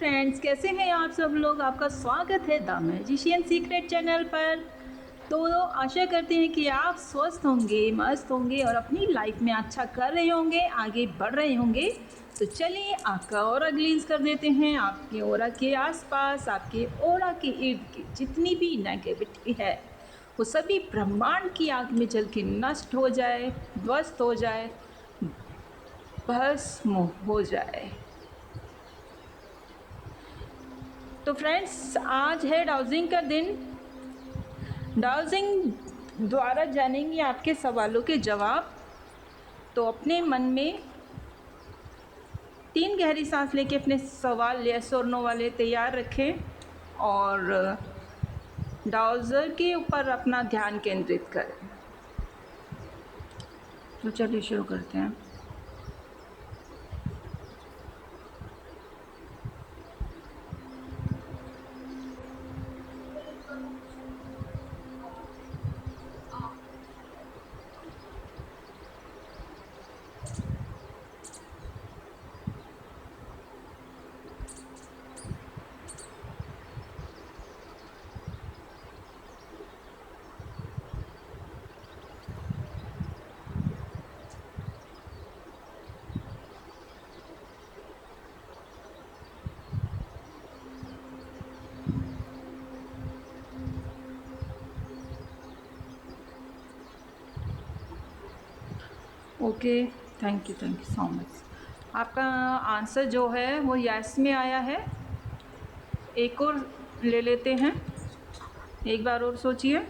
Friends, कैसे हैं आप सब लोग। आपका स्वागत है द मैजिशियन सीक्रेट चैनल पर। तो आशा करते हैं कि आप स्वस्थ होंगे, मस्त होंगे और अपनी लाइफ में अच्छा कर रहे होंगे, आगे बढ़ रहे होंगे। तो चलिए आपका ऑरा ग्लींस कर देते हैं। आपके ऑरा के आसपास, आपके ऑरा के इर्द गिर्द जितनी भी नेगेटिविटी है वो सभी ब्रह्मांड की आग में जल के नष्ट हो जाए, ध्वस्त हो जाए, भस्म हो जाए। तो फ्रेंड्स, आज है डाउजिंग का दिन। डाउजिंग द्वारा जानेंगे आपके सवालों के जवाब। तो अपने मन में 3 गहरी सांस लेके अपने सवाल यस और नो वाले तैयार रखें और डाउजर के ऊपर अपना ध्यान केंद्रित करें। तो चलिए शुरू करते हैं। Okay, thank you so much. आपका आंसर जो है वो यस में आया है। एक और ले लेते हैं। एक बार और सोचिए,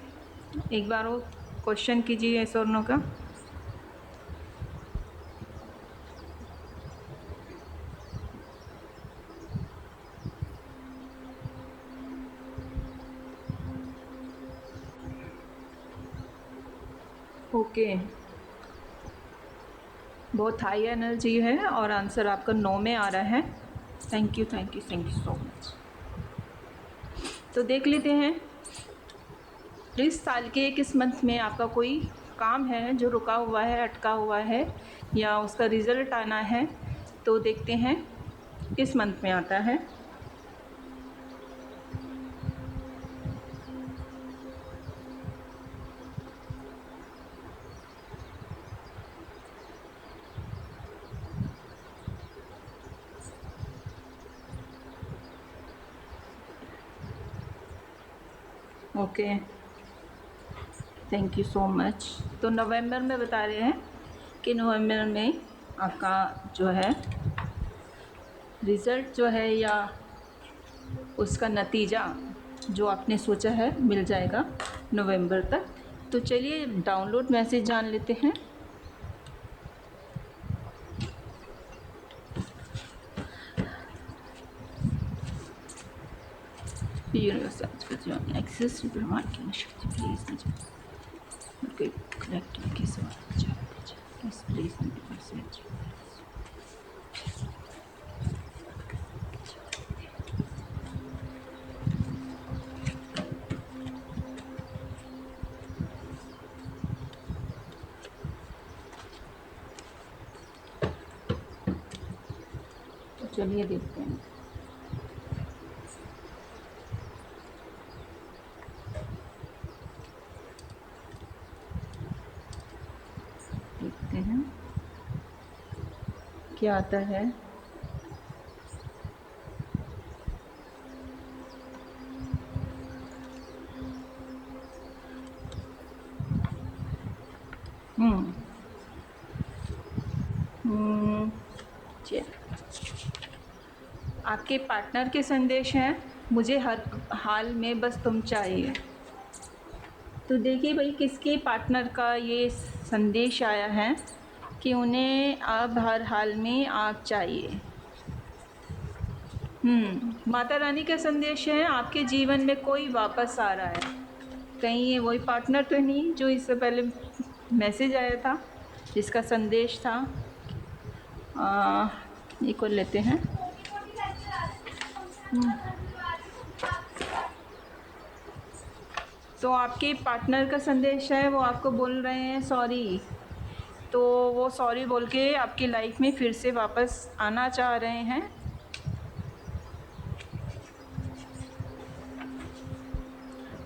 एक बार और क्वेश्चन कीजिए यस और नो का। ओके, बहुत हाई एनर्जी है और आंसर आपका नो में आ रहा है। Thank you so much. तो देख लेते हैं इस साल के किस मंथ में आपका कोई काम है जो रुका हुआ है, अटका हुआ है या उसका रिज़ल्ट आना है। तो देखते हैं किस मंथ में आता है। Okay, thank you so much. तो नवंबर में बता रहे हैं कि नवंबर में आपका जो है रिज़ल्ट जो है या उसका नतीजा जो आपने सोचा है मिल जाएगा नवंबर तक। तो चलिए डाउनलोड मैसेज जान लेते हैं। yourself with your access to ब्रह्मांड की शक्ति प्लीज मुझे कलेक्टिव के सवाल जवाब दीजिए। Yes please message. तो चलिए देखते हैं। देखते हैं क्या आता है। चलिए, आपके पार्टनर के संदेश हैं, मुझे हर हाल में बस तुम चाहिए। तो देखिए भाई, किसके पार्टनर का ये संदेश आया है कि उन्हें अब हर हाल में आप चाहिए। माता रानी का संदेश है, आपके जीवन में कोई वापस आ रहा है। कहीं ये वही पार्टनर तो नहीं जो इससे पहले मैसेज आया था, जिसका संदेश था। एक और लेते हैं। तो आपके पार्टनर का संदेश है, वो आपको बोल रहे हैं सॉरी। तो वो सॉरी बोल के आपकी लाइफ में फिर से वापस आना चाह रहे हैं।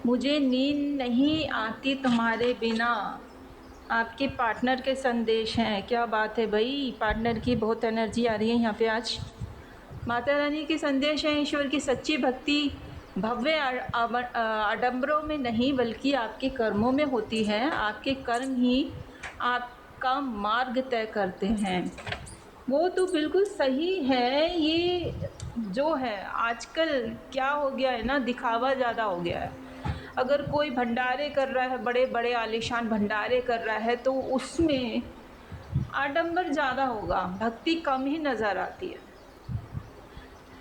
मुझे नींद नहीं आती तुम्हारे बिना। आपके पार्टनर के संदेश हैं। क्या बात है भाई, पार्टनर की बहुत एनर्जी आ रही है यहाँ पे आज। माता रानी के संदेश हैं, ईश्वर की सच्ची भक्ति भव्य आडंबरों में नहीं बल्कि आपके कर्मों में होती है। आपके कर्म ही आपका मार्ग तय करते हैं। वो तो बिल्कुल सही है। ये जो है आजकल क्या हो गया है ना, दिखावा ज़्यादा हो गया है। अगर कोई भंडारे कर रहा है, बड़े बड़े आलीशान भंडारे कर रहा है, तो उसमें आडंबर ज़्यादा होगा, भक्ति कम ही नज़र आती है।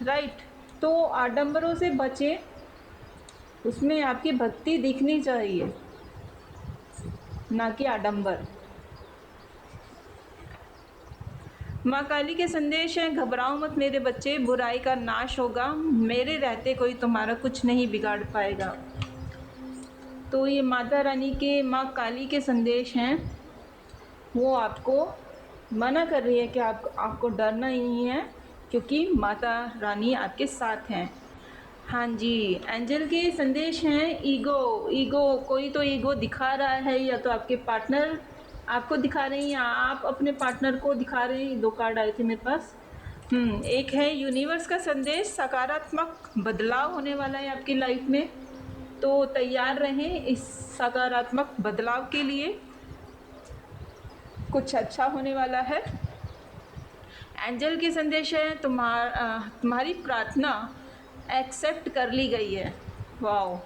राइट, तो आडंबरों से बचें, उसमें आपकी भक्ति दिखनी चाहिए, ना कि आडंबर। माँ काली के संदेश हैं, घबराओ मत मेरे बच्चे, बुराई का नाश होगा, मेरे रहते कोई तुम्हारा कुछ नहीं बिगाड़ पाएगा। तो ये माता रानी के, माँ काली के संदेश हैं। वो आपको मना कर रही है कि आपको डरना ही नहीं है, क्योंकि माता रानी आपके साथ हैं। हाँ जी, एंजल के संदेश हैं, ईगो कोई तो ईगो दिखा रहा है, या तो आपके पार्टनर आपको दिखा रहे हैं या आप अपने पार्टनर को दिखा रहे हैं। 2 कार्ड आए थे मेरे पास। एक है यूनिवर्स का संदेश, सकारात्मक बदलाव होने वाला है आपकी लाइफ में, तो तैयार रहें इस सकारात्मक बदलाव के लिए, कुछ अच्छा होने वाला है। एंजल के संदेश है, तुम्हारी प्रार्थना एक्सेप्ट कर ली गई है। वाओ,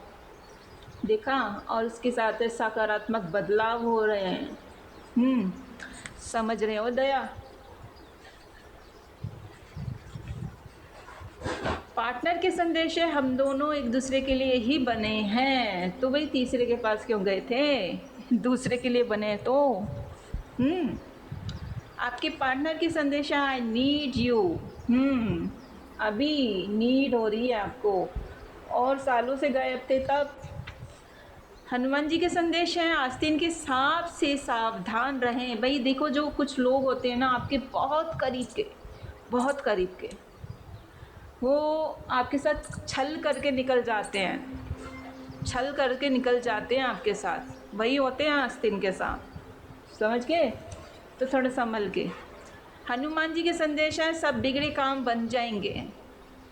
देखा, और उसके साथ सकारात्मक बदलाव हो रहे हैं। समझ रहे हो दया। पार्टनर के संदेश है, हम दोनों एक दूसरे के लिए ही बने हैं। तो भाई तीसरे के पास क्यों गए थे, दूसरे के लिए बने तो। आपके पार्टनर की संदेश है, आई नीड यू। अभी नीड हो रही है आपको, और सालों से गायब थे तब। हनुमान जी के संदेश हैं, आस्तीन के सांप से सावधान रहें। भाई देखो, जो कुछ लोग होते हैं ना आपके बहुत करीब के, वो आपके साथ छल करके निकल जाते हैं आपके साथ। वही होते हैं आस्तीन के सांप, समझ के, तो थोड़ा संभल के। हनुमान जी के संदेश है, सब बिगड़े काम बन जाएंगे।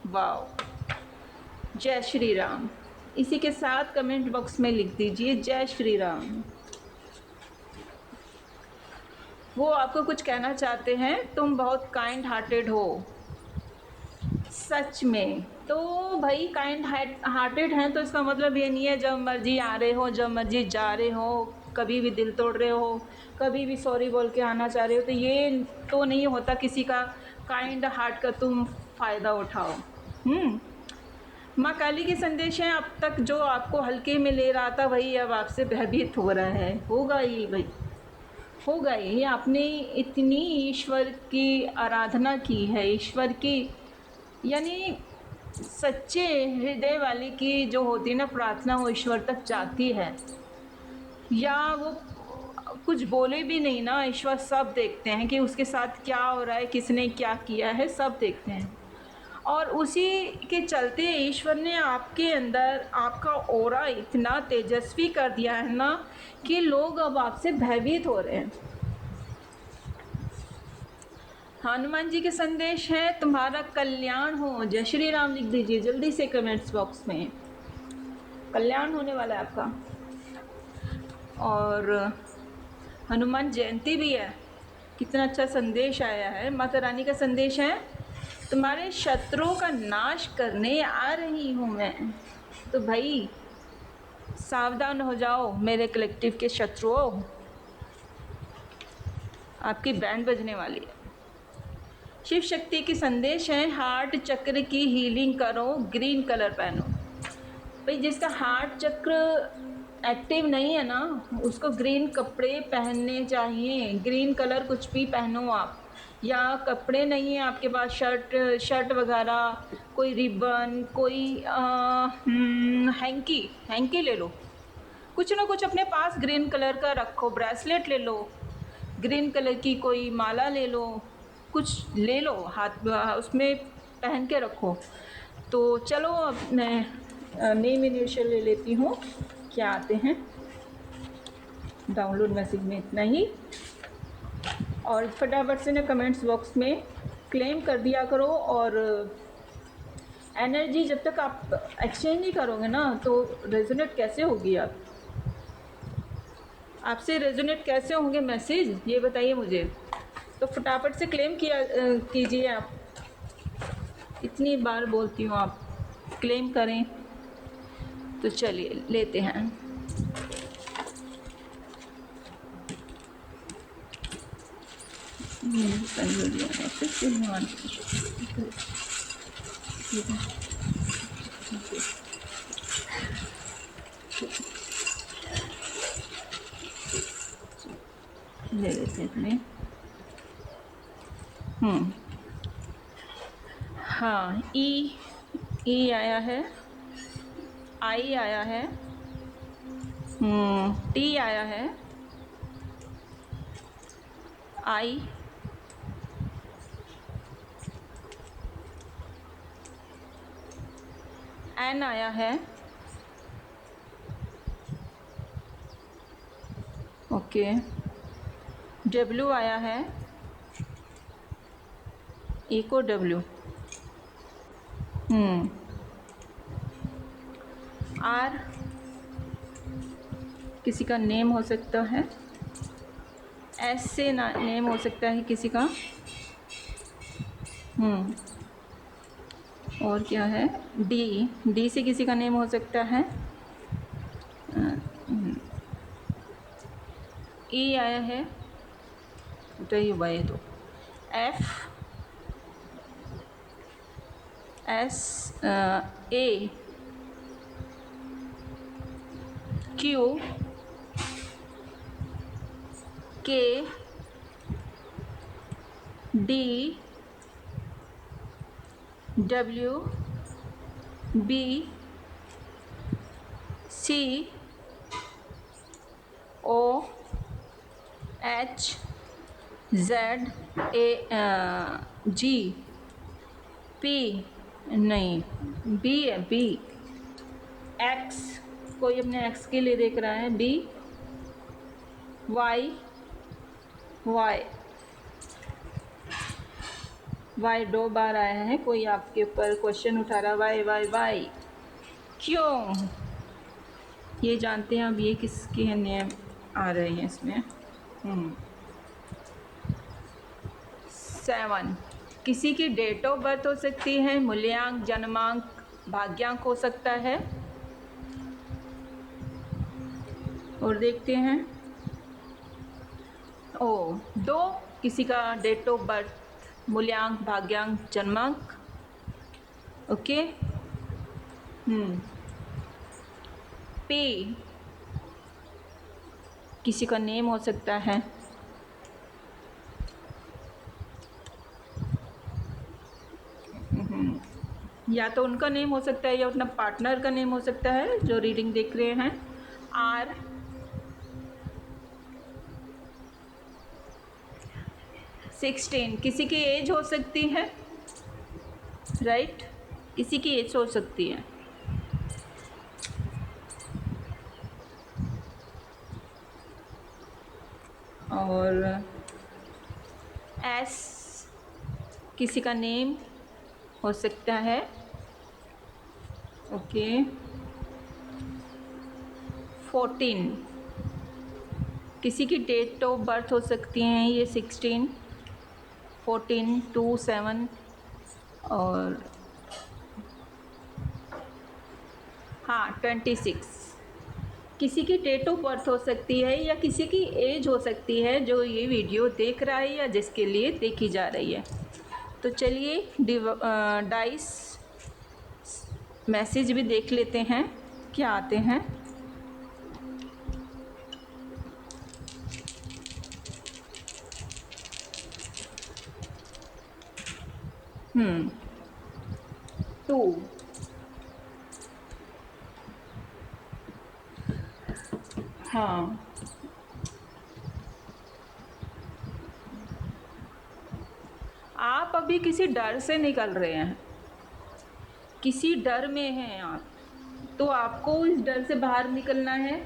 वाओ, जय श्री राम। इसी के साथ कमेंट बॉक्स में लिख दीजिए जय श्री राम। वो आपको कुछ कहना चाहते हैं, तुम बहुत काइंड हार्टेड हो। सच में, तो भाई काइंड हार्टेड हैं तो इसका मतलब ये नहीं है जब मर्जी आ रहे हो, जब मर्जी जा रहे हो, कभी भी दिल तोड़ रहे हो, कभी भी सॉरी बोल के आना चाह रहे हो, तो ये तो नहीं होता किसी का काइंड हार्ट का तुम फ़ायदा उठाओ। माँ काली के संदेश हैं, अब तक जो आपको हल्के में ले रहा था वही अब आपसे भयभीत हो रहा है। होगा ही भाई, होगा ही। आपने इतनी ईश्वर की आराधना की है, ईश्वर की यानी सच्चे हृदय वाले की जो होती है ना प्रार्थना, वो ईश्वर तक जाती है। या वो कुछ बोले भी नहीं ना, ईश्वर सब देखते हैं कि उसके साथ क्या हो रहा है, किसने क्या किया है, सब देखते हैं। और उसी के चलते ईश्वर ने आपके अंदर आपका ऑरा इतना तेजस्वी कर दिया है ना कि लोग अब आपसे भयभीत हो रहे हैं। हनुमान जी के संदेश है, तुम्हारा कल्याण हो। जय श्री राम लिख दीजिए जल्दी से कमेंट्स बॉक्स में, कल्याण होने वाला है आपका। और हनुमान जयंती भी है, कितना अच्छा संदेश आया है। माता रानी का संदेश है, तुम्हारे शत्रुओं का नाश करने आ रही हूँ मैं। तो भाई सावधान हो जाओ मेरे कलेक्टिव के शत्रुओं, आपकी बैंड बजने वाली है। शिव शक्ति की संदेश है, हार्ट चक्र की हीलिंग करो, ग्रीन कलर पहनो। भाई जिसका हार्ट चक्र एक्टिव नहीं है ना, उसको ग्रीन कपड़े पहनने चाहिए। ग्रीन कलर कुछ भी पहनो आप, या कपड़े नहीं है आपके पास, शर्ट वगैरह, कोई रिबन, कोई हैंकी ले लो, कुछ ना कुछ अपने पास ग्रीन कलर का रखो। ब्रेसलेट ले लो, ग्रीन कलर की कोई माला ले लो, कुछ ले लो हाथ उसमें पहन के रखो। तो चलो अब मैं नेम इनिशियल ले लेती हूँ, क्या आते हैं। डाउनलोड मैसेज में इतना ही, और फटाफट से ना कमेंट्स बॉक्स में क्लेम कर दिया करो। और एनर्जी जब तक आप एक्सचेंज नहीं करोगे ना तो रेजोनेट कैसे होगी आपसे रेजोनेट कैसे होंगे मैसेज, ये बताइए मुझे। तो फटाफट से क्लेम किया कीजिए आप, इतनी बार बोलती हूँ आप क्लेम करें। तो चलिए लेते हैं। ले लेते हैं अपने। हाँ, ई आया है, आई आया है, टी आया है, आई, एन आया है, ओके, डब्ल्यू आया है, इको डब्ल्यू, आर किसी का नेम हो सकता है, एस से नेम हो सकता है किसी का, और क्या है, डी से किसी का नेम हो सकता है, ई आया है, बताइए भाई। तो एफ, एस, ए, क्यू, के, डी, डब्ल्यू, बी, सी, ओ, एच, जेड, ए, जी, पी, नहीं बी है, बी, एक्स, कोई अपने एक्स के लिए देख रहा है, बी, वाई, वाई, वाई 2 बार आया है, कोई आपके ऊपर क्वेश्चन उठा रहा, वाई वाई वाई क्यों, ये जानते हैं अब ये किसके नेम आ रहे हैं इसमें। 7 किसी की डेट ऑफ बर्थ हो सकती है, मूल्यांक, जन्मांक, भाग्यांक हो सकता है। और देखते हैं, 2 किसी का डेट ऑफ बर्थ, मूल्यांक, भाग्यांक, जन्मांक, ओके। पे किसी का नेम हो सकता है, या तो उनका नेम हो सकता है या अपना पार्टनर का नेम हो सकता है जो रीडिंग देख रहे हैं। आर, 16 किसी की एज हो सकती है, राइट, किसी की एज हो सकती है। और एस किसी का नेम हो सकता है, ओके। 14 किसी की डेट ऑफ बर्थ हो सकती हैं, ये 16, 14, 2, 7, और हाँ 26 किसी की डेट ऑफ बर्थ हो सकती है या किसी की एज हो सकती है जो ये वीडियो देख रहा है या जिसके लिए देखी जा रही है। तो चलिए डाइस मैसेज भी देख लेते हैं क्या आते हैं। 2, हाँ, आप अभी किसी डर से निकल रहे हैं, किसी डर में हैं आप, तो आपको इस डर से बाहर निकलना है।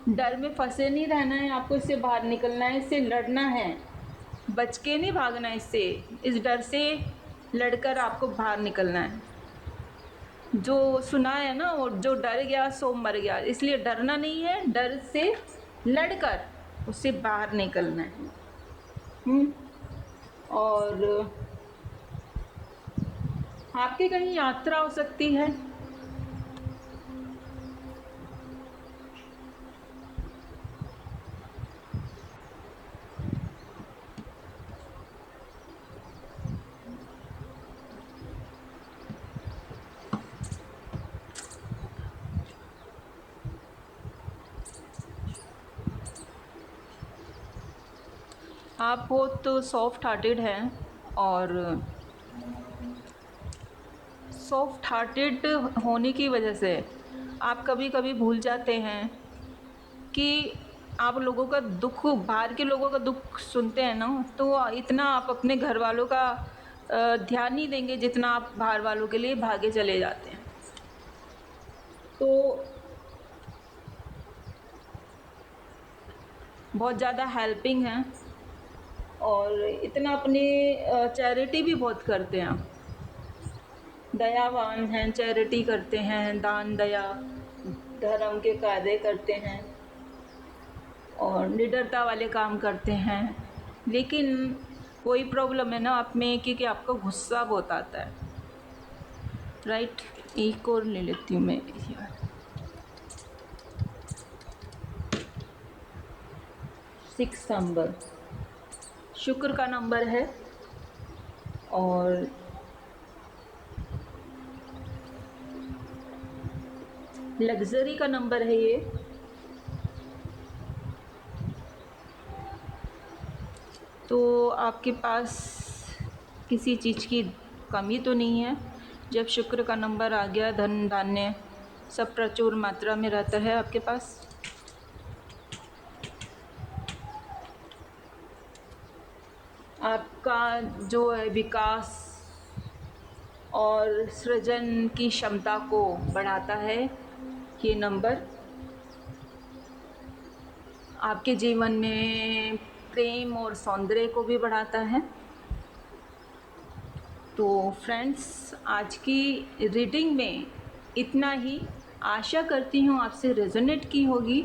डर में फंसे नहीं रहना है, आपको इससे बाहर निकलना है, इससे लड़ना है, बच के नहीं भागना है इससे। इस डर से लड़कर आपको बाहर निकलना है। जो सुना है ना, वो जो डर गया सो मर गया, इसलिए डरना नहीं है, डर से लड़कर उससे बाहर निकलना है। और आपकी कहीं यात्रा हो सकती है, आप बहुत सॉफ्ट हार्टेड हैं, और सॉफ्ट हार्टेड होने की वजह से आप कभी कभी भूल जाते हैं कि आप लोगों का दुख, बाहर के लोगों का दुख सुनते हैं ना, तो इतना आप अपने घर वालों का ध्यान नहीं देंगे जितना आप बाहर वालों के लिए भागे चले जाते हैं। तो बहुत ज़्यादा हेल्पिंग हैं, और इतना अपने चैरिटी भी बहुत करते हैं, दयावान हैं, चैरिटी करते हैं, दान दया धर्म के कार्य करते हैं, और निडरता वाले काम करते हैं। लेकिन कोई प्रॉब्लम है ना आप में, क्योंकि आपको गुस्सा बहुत आता है। राइट, एक और ले लेती हूँ मैं यार। 6 नंबर शुक्र का नंबर है, और लग्जरी का नंबर है ये। तो आपके पास किसी चीज़ की कमी तो नहीं है। जब शुक्र का नंबर आ गया, धन धान्य सब प्रचुर मात्रा में रहता है आपके पास। आपका जो है विकास और सृजन की क्षमता को बढ़ाता है ये नंबर। आपके जीवन में प्रेम और सौंदर्य को भी बढ़ाता है। तो फ्रेंड्स, आज की रीडिंग में इतना ही। आशा करती हूँ आपसे रेजोनेट की होगी,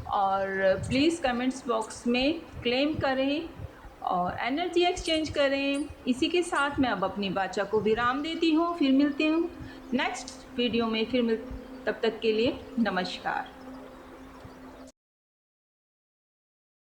और प्लीज़ कमेंट्स बॉक्स में क्लेम करें और एनर्जी एक्सचेंज करें। इसी के साथ मैं अब अपनी वाचा को विराम देती हूँ। फिर मिलती हूँ नेक्स्ट वीडियो में, तब तक के लिए नमस्कार।